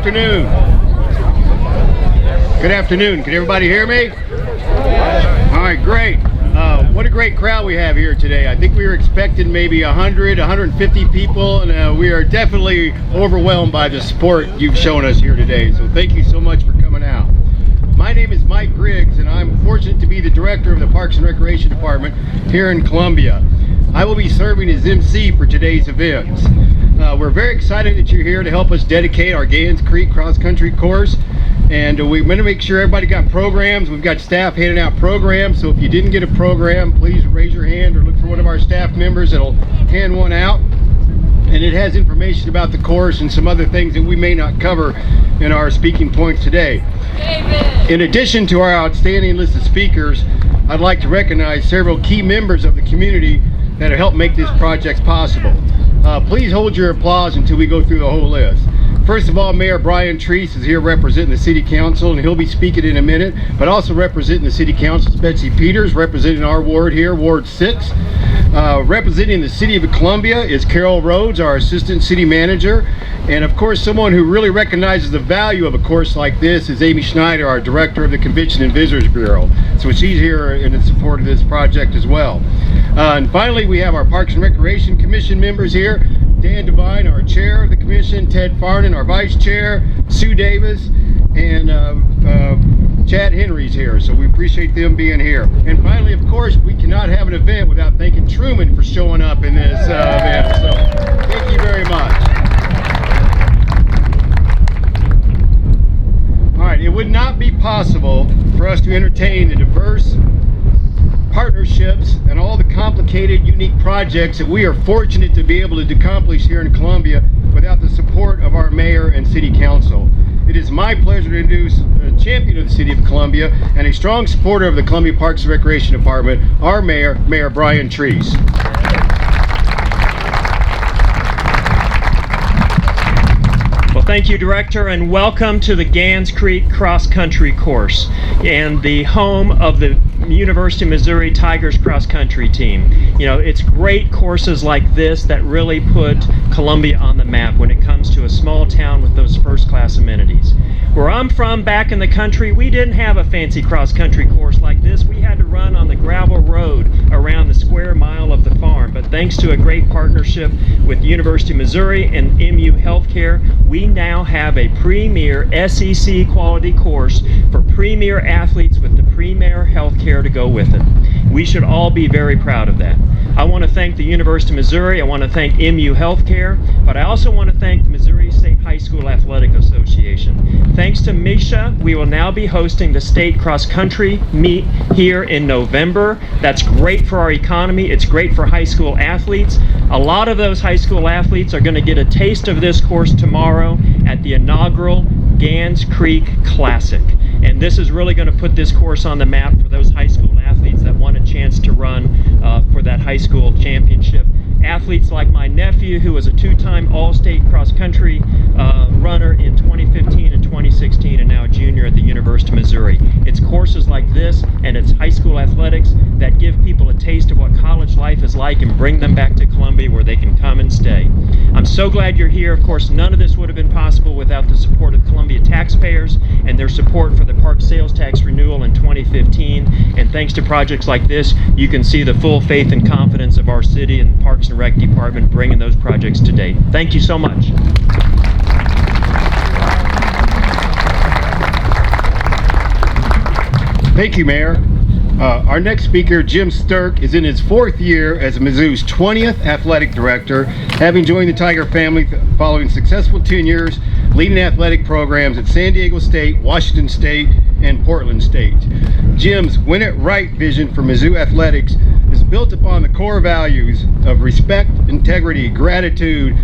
afternoon. Good afternoon. Can everybody hear me? All right, great. What a great crowd we have here today. I think we were expecting maybe 100, 150 people, and we are definitely overwhelmed by the support you've shown us here today. So thank you so much for coming out. My name is Mike Griggs, and I'm fortunate to be the director of the Parks and Recreation Department here in Columbia. I will be serving as MC for today's events. We're very excited that you're here to help us dedicate our Gans Creek cross-country course, and we're going to make sure everybody got programs. We've got staff handing out programs, so if you didn't get a program, please raise your hand or look for one of our staff members that'll hand one out. And it has information about the course and some other things that we may not cover in our speaking points today. David. In addition to our outstanding list of speakers, I'd like to recognize several key members of the community that have helped make this project possible. Please hold your applause until we go through the whole list. First of all, Mayor Brian Treese is here representing the City Council, and he'll be speaking in a minute, but also representing the City Council is Betsy Peters, representing our ward here, Ward 6. Representing the City of Columbia is Carol Rhodes, our Assistant City Manager. And of course, someone who really recognizes the value of a course like this is Amy Schneider, our Director of the Convention and Visitors Bureau. So she's here in support of this project as well. And finally, we have our Parks and Recreation Commission members here. Dan Devine, our Chair of the Commission, Ted Farnan, our Vice Chair, Sue Davis, and Chad Henry's here, so we appreciate them being here. And finally, of course, we cannot have an event without thanking Truman for showing up in this event, so thank you very much. All right, it would not be possible for us to entertain the diverse partnerships and all the complicated, unique projects that we are fortunate to be able to accomplish here in Columbia without the support of our mayor and city council. It is my pleasure to introduce the champion of the City of Columbia and a strong supporter of the Columbia Parks and Recreation Department, our mayor, Mayor Brian Treese. Well, thank you, Director, and welcome to the Gans Creek Cross Country course and the home of the University of Missouri Tigers cross country team. You know, it's great courses like this that really put Columbia on the map when it comes to a small town with those first-class amenities. Where I'm from, back in the country, we didn't have a fancy cross-country course like this. We had to run on the gravel road around the square mile of the farm. But thanks to a great partnership with the University of Missouri and MU Healthcare, we now have a premier SEC quality course for premier athletes with the premier healthcare to go with it. We should all be very proud of that. I want to thank the University of Missouri, I want to thank MU Healthcare, but I also want to thank the Missouri State High School Athletic Association. Thanks to Misha, we will now be hosting the state cross-country meet here in November. That's great for our economy, it's great for high school athletes. A lot of those high school athletes are going to get a taste of this course tomorrow at the inaugural Gans Creek Classic. And this is really going to put this course on the map for those high school athletes that want a chance to run for that high school championship. Athletes like my nephew, who was a two-time All-State cross-country runner in 2015 and 2016, and now a junior at the University of Missouri. It's courses like this and it's high school athletics that give people a taste of what college life is like and bring them back to Columbia where they can come and stay. I'm so glad you're here. Of course, none of this would have been possible without the support of Columbia taxpayers and their support for the park sales tax renewal in 2015. And thanks to projects like this, you can see the full faith and confidence of our city and Parks and Rec Department bringing those projects to date. Thank you so much. Thank you, Mayor. Our next speaker, Jim Sturk, is in his 4th year as Mizzou's 20th athletic director, having joined the Tiger family following successful tenures leading athletic programs at San Diego State, Washington State, and Portland State. Jim's Win It Right vision for Mizzou athletics is built upon the core values of respect, integrity, gratitude,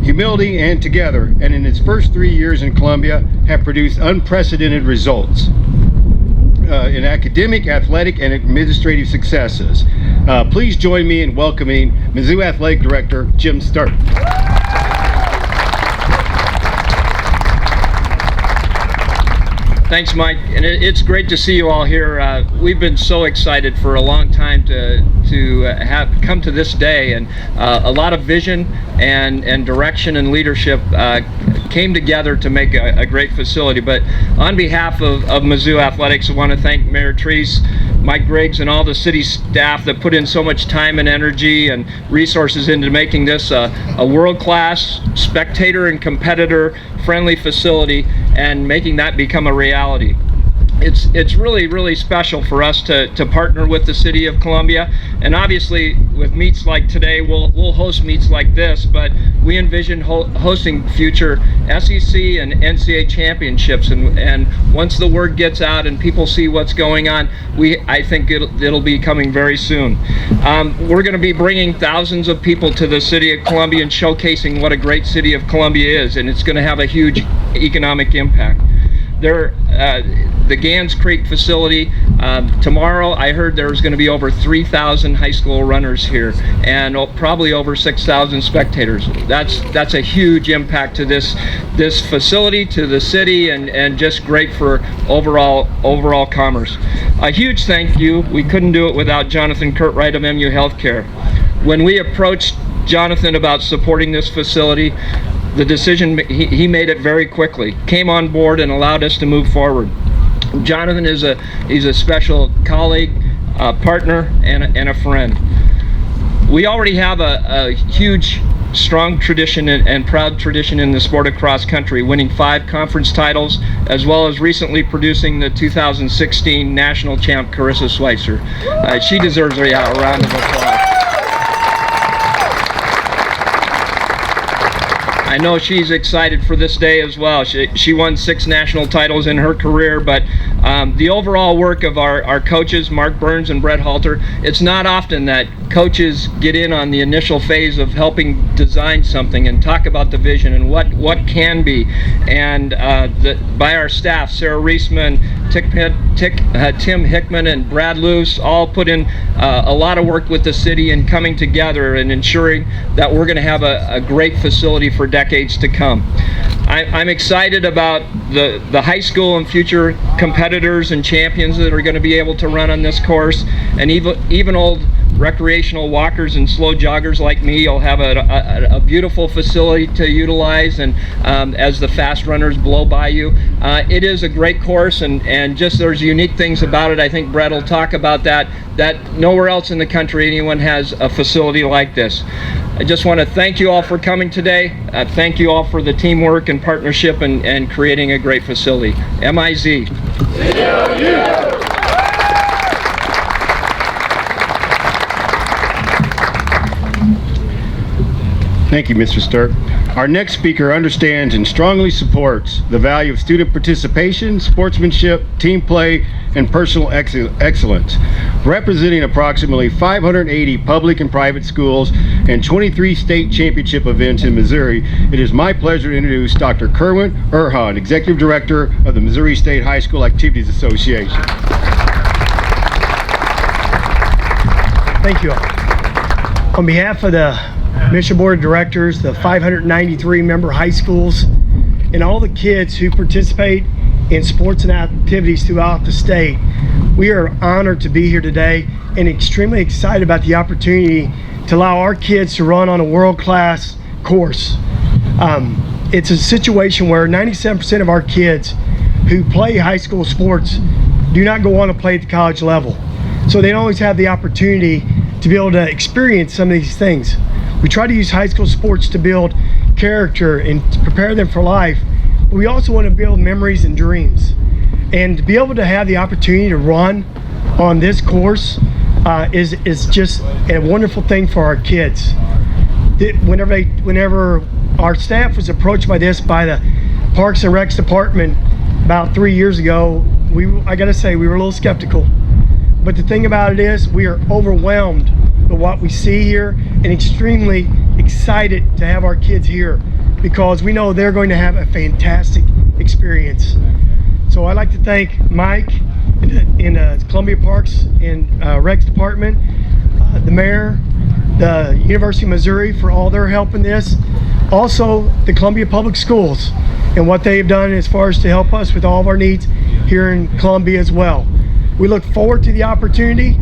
humility, and together, and in his first 3 years in Columbia have produced unprecedented results in academic, athletic, and administrative successes. Please join me in welcoming Mizzou Athletic Director Jim Sturk. Thanks, Mike, and it's great to see you all here. We've been so excited for a long time to have come to this day, and a lot of vision and direction and leadership came together to make a great facility. But on behalf of Mizzou Athletics, I want to thank Mayor Treese, Mike Griggs, and all the city staff that put in so much time and energy and resources into making this a world-class, spectator and competitor friendly facility, and making that become a reality. It's really special for us to partner with the City of Columbia, and obviously with meets like today, we'll host meets like this, but we envision hosting future SEC and NCAA championships, and once the word gets out and people see what's going on, I think it'll be coming very soon. We're going to be bringing thousands of people to the City of Columbia and showcasing what a great City of Columbia is, and it's going to have a huge economic impact. The Gans Creek facility, tomorrow I heard there's going to be over 3,000 high school runners here, and probably over 6,000 spectators. That's a huge impact to this facility, to the city, and just great for overall commerce. A huge thank you. We couldn't do it without Jonathan Curtright of MU Healthcare. When we approached Jonathan about supporting this facility, the decision, he made it very quickly, came on board and allowed us to move forward. Jonathan he's a special colleague, partner, and a friend. We already have a huge, strong tradition and proud tradition in the sport of cross country, winning 5 conference titles, as well as recently producing the 2016 national champ Carissa Schweitzer. She deserves a round of applause. I know she's excited for this day as well. She won 6 national titles in her career, but the overall work of our coaches, Mark Burns and Brett Halter, it's not often that coaches get in on the initial phase of helping design something and talk about the vision and what can be. And by our staff, Sarah Reisman, Tim Hickman, and Brad Luce all put in a lot of work with the city and coming together and ensuring that we're going to have a great facility for decades to come. I'm excited about the high school and future competitors and champions that are going to be able to run on this course, and even old recreational walkers and slow joggers like me. You'll have a beautiful facility to utilize, and as the fast runners blow by you. It is a great course, and just there's unique things about it. I think Brett will talk about that nowhere else in the country anyone has a facility like this. I just want to thank you all for coming today. Thank you all for the teamwork and partnership and creating a great facility. MIZ. Thank you, Mr. Sturck. Our next speaker understands and strongly supports the value of student participation, sportsmanship, team play, and personal excellence. Representing approximately 580 public and private schools and 23 state championship events in Missouri, it is my pleasure to introduce Dr. Kerwin Erhan, Executive Director of the Missouri State High School Activities Association. Thank you all. On behalf of the Mission Board of Directors, the 593 member high schools, and all the kids who participate in sports and activities throughout the state, we are honored to be here today and extremely excited about the opportunity to allow our kids to run on a world-class course. It's a situation where 97% of our kids who play high school sports do not go on to play at the college level. So they don't always have the opportunity to be able to experience some of these things. We try to use high school sports to build character and to prepare them for life, but we also want to build memories and dreams. And to be able to have the opportunity to run on this course is just a wonderful thing for our kids. Whenever our staff was approached by this by the Parks and Recs department about 3 years ago, I gotta say we were a little skeptical. But the thing about it is we are overwhelmed with what we see here and extremely excited to have our kids here because we know they're going to have a fantastic experience. So I'd like to thank Mike in the Columbia Parks and Recs Department, the mayor, the University of Missouri for all their help in this, also the Columbia Public Schools and what they've done as far as to help us with all of our needs here in Columbia as well. We look forward to the opportunity.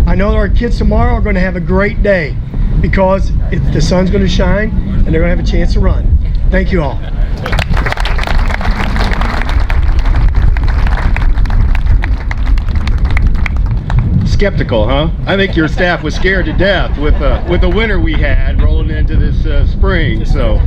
I know our kids tomorrow are going to have a great day because the sun's going to shine and they're going to have a chance to run. Thank you all. skeptical, huh? I think your staff was scared to death with the winter we had rolling into this spring. So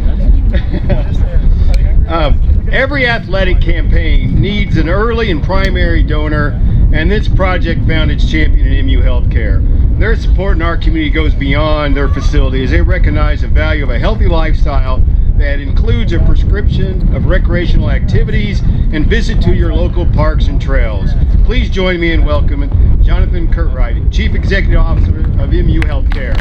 every athletic campaign needs an early and primary donor, and this project found its champion in MU Healthcare. Their support in our community goes beyond their facility as they recognize the value of a healthy lifestyle that includes a prescription of recreational activities and visit to your local parks and trails. Please join me in welcoming Jonathan Curtright, Chief Executive Officer of MU Healthcare.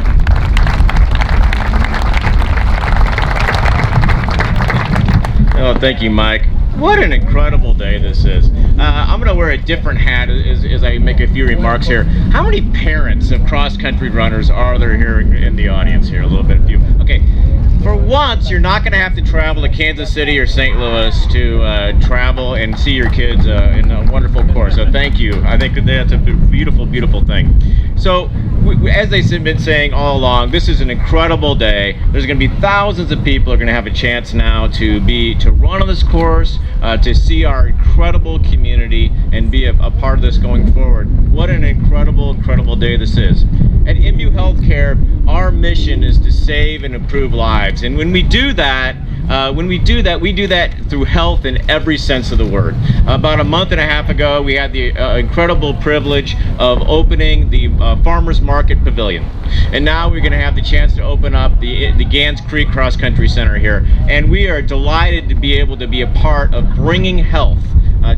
Oh, thank you, Mike. What an incredible day this is. I'm going to wear a different hat as I make a few remarks here. How many parents of cross-country runners are there here in the audience here? A little bit of you. Okay. For once, you're not going to have to travel to Kansas City or St. Louis to travel and see your kids in a wonderful course. So thank you. I think that's a beautiful, beautiful thing. So as they've been saying all along, this is an incredible day. There's going to be thousands of people who are going to have a chance now to run on this course, to see our incredible community and be a part of this going forward. What an incredible, incredible day this is. At MU Healthcare, our mission is to save and improve lives. And when we do that, we do that through health in every sense of the word. About a month and a half ago, we had the incredible privilege of opening the Farmers Market Pavilion. And now we're going to have the chance to open up the Gans Creek Cross Country Center here. And we are delighted to be able to be a part of bringing health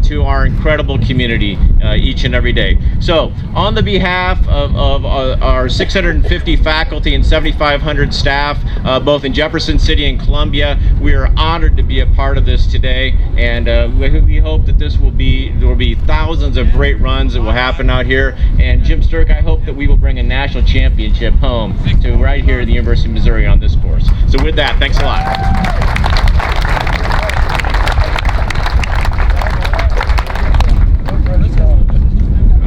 to our incredible community each and every day. So on the behalf of our 650 faculty and 7,500 staff, both in Jefferson City and Columbia, we are honored to be a part of this today, and we hope that there will be thousands of great runs that will happen out here. And Jim Sturk, I hope that we will bring a national championship home to right here at the University of Missouri on this course. So with that, thanks a lot.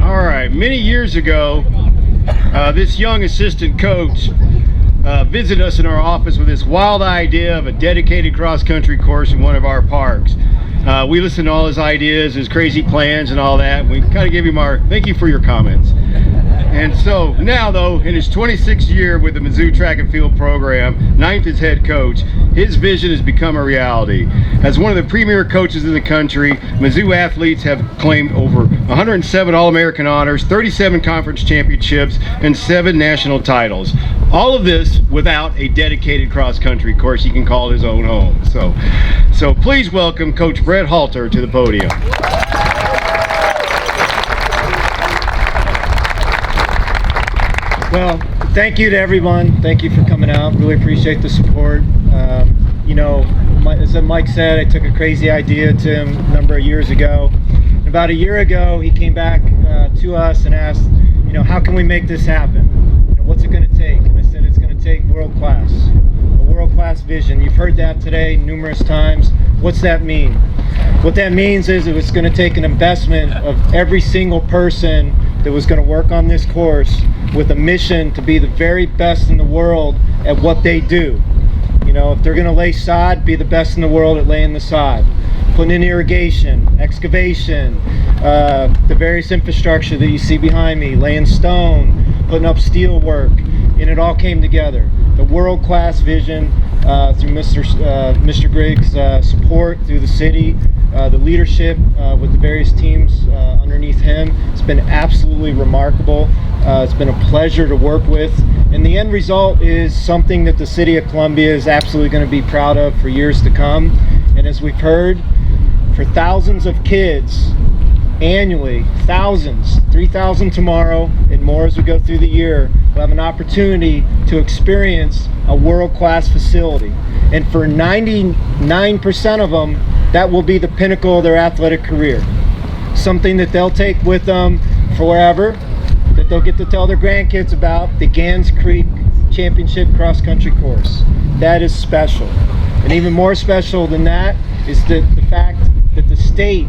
All right, many years ago, this young assistant coach visited us in our office with this wild idea of a dedicated cross-country course in one of our parks. We listened to all his ideas, his crazy plans and all that. We kind of gave him our thank you for your comments. And so now, though, in his 26th year with the Mizzou track and field program, 9th as head coach, his vision has become a reality. As one of the premier coaches in the country, Mizzou athletes have claimed over 107 All-American honors, 37 conference championships, and 7 national titles. All of this without a dedicated cross-country course he can call his own home. So please welcome Coach Brett Halter to the podium. Well, thank you to everyone. Thank you for coming out. Really appreciate the support. As Mike said, I took a crazy idea to him a number of years ago. About a year ago, he came back to us and asked, how can we make this happen? What's it going to take? And I said, it's going to take world class, a world class vision. You've heard that today numerous times. What's that mean? What that means is it was going to take an investment of every single person that was going to work on this course with a mission to be the very best in the world at what they do. If they're going to lay sod, be the best in the world at laying the sod. Putting in irrigation, excavation, the various infrastructure that you see behind me, laying stone, putting up steel work, and it all came together. The world-class vision through Mr. Griggs' support through the city, the leadership with the various teams underneath him. It's been absolutely remarkable. It's been a pleasure to work with. And the end result is something that the city of Columbia is absolutely going to be proud of for years to come. And as we've heard, for thousands of kids annually, thousands, 3,000 tomorrow and more as we go through the year, will have an opportunity to experience a world-class facility. And for 99% of them, that will be the pinnacle of their athletic career. Something that they'll take with them forever, that they'll get to tell their grandkids about, the Gans Creek Championship Cross Country Course. That is special. And even more special than that is the fact that the state,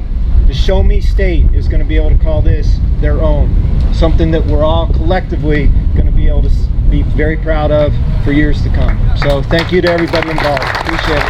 the Show Me State, is going to be able to call this their own. Something that we're all collectively going to be able to be very proud of for years to come. So thank you to everybody involved. Appreciate it.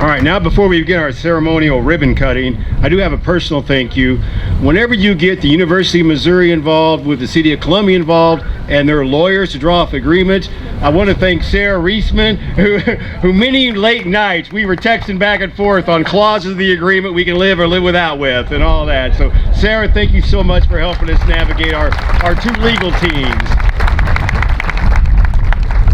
All right, right, now before we begin our ceremonial ribbon cutting, I do have a personal thank you. Whenever you get the University of Missouri involved, with the City of Columbia involved, and their lawyers to draw up agreements, I want to thank Sarah Reisman, who many late nights we were texting back and forth on clauses of the agreement we can live or live without with and all that. So Sarah, thank you so much for helping us navigate our two legal teams.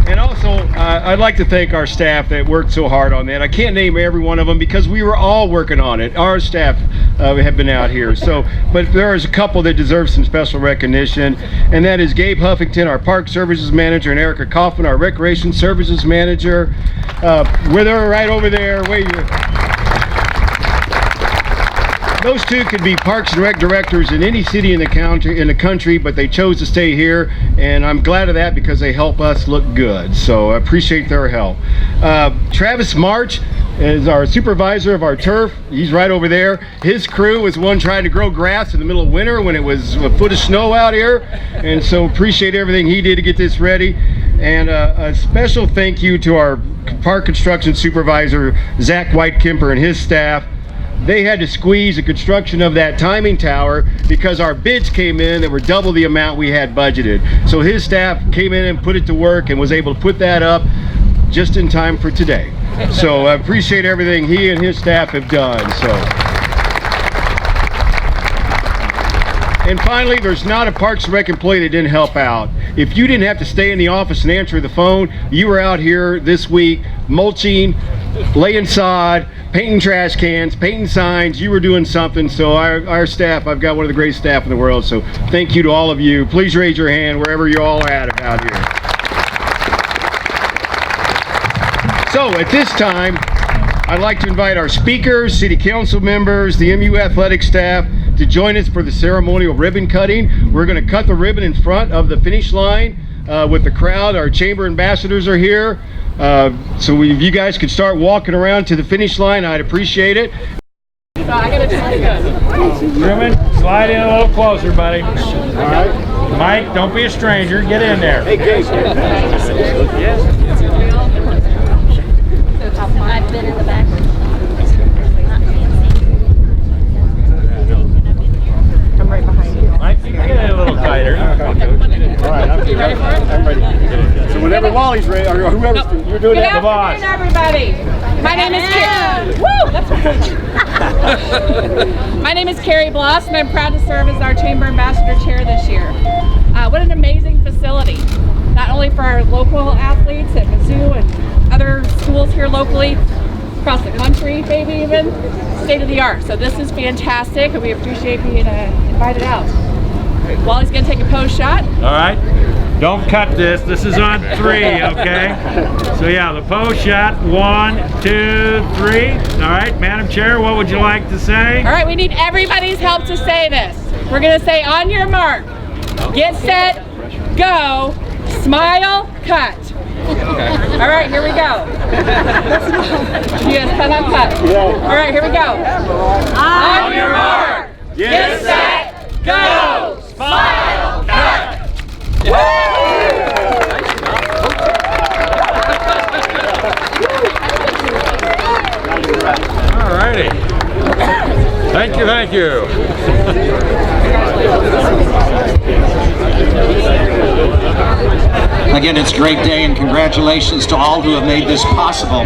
And also, I'd like to thank our staff that worked so hard on that. I can't name every one of them because we were all working on it. Our staff have been out here. So, but there is a couple that deserve some special recognition, and that is Gabe Huffington, our Park Services Manager, and Erica Kaufman, our Recreation Services Manager. With her right over there. Those two could be Parks and Rec directors in any city in the country, but they chose to stay here, and I'm glad of that because they help us look good. So I appreciate their help. Travis March is our supervisor of our turf. He's right over there. His crew was one trying to grow grass in the middle of winter when it was a foot of snow out here, and so appreciate everything he did to get this ready. And a special thank you to our park construction supervisor, Zach White-Kemper, and his staff. They had to squeeze the construction of that timing tower because our bids came in that were double the amount we had budgeted. So his staff came in and put it to work and was able to put that up just in time for today. So I appreciate everything he and his staff have done. And finally, there's not a Parks and Rec employee that didn't help out. If you didn't have to stay in the office and answer the phone, you were out here this week mulching, laying sod, painting trash cans, painting signs. You were doing something. So our staff, I've got one of the greatest staff in the world. So thank you to all of you. Please raise your hand wherever you're all at out here. So at this time, I'd like to invite our speakers, city council members, the MU athletic staff to join us for the ceremonial ribbon cutting. We're going to cut the ribbon in front of the finish line with the crowd. Our chamber ambassadors are here. So if you guys could start walking around to the finish line, I'd appreciate it. Truman, slide in a little closer, buddy. All right. Mike, don't be a stranger. Get in there. Hey, Griggs. I've been in the back. I'm right behind you. Mike, you can get it a little tighter. All right, I'm ready for it? I'm ready. So whenever Wally's ready, or whoever's you're doing that. Good afternoon, everybody. My name is Carrie. Woo! That's My name is Carrie Bloss, and I'm proud to serve as our Chamber Ambassador Chair this year. What an amazing facility, not only for our local athletes at Mizzou and other schools here locally, across the country, maybe even, state of the art. So this is fantastic, and we appreciate being invited out. Wally's gonna take a pose shot. All right. Don't cut this. This is on 3, okay? So yeah, the pose shot. 1, 2, 3. All right, Madam Chair, what would you like to say? All right, we need everybody's help to say this. We're gonna say, on your mark, get set, go, smile, cut. All right, here we go. You guys cut on cut. All right, here we go. On your mark, get set, go, smile, cut. All righty. Thank you, thank you. Again, it's a great day, and congratulations to all who have made this possible.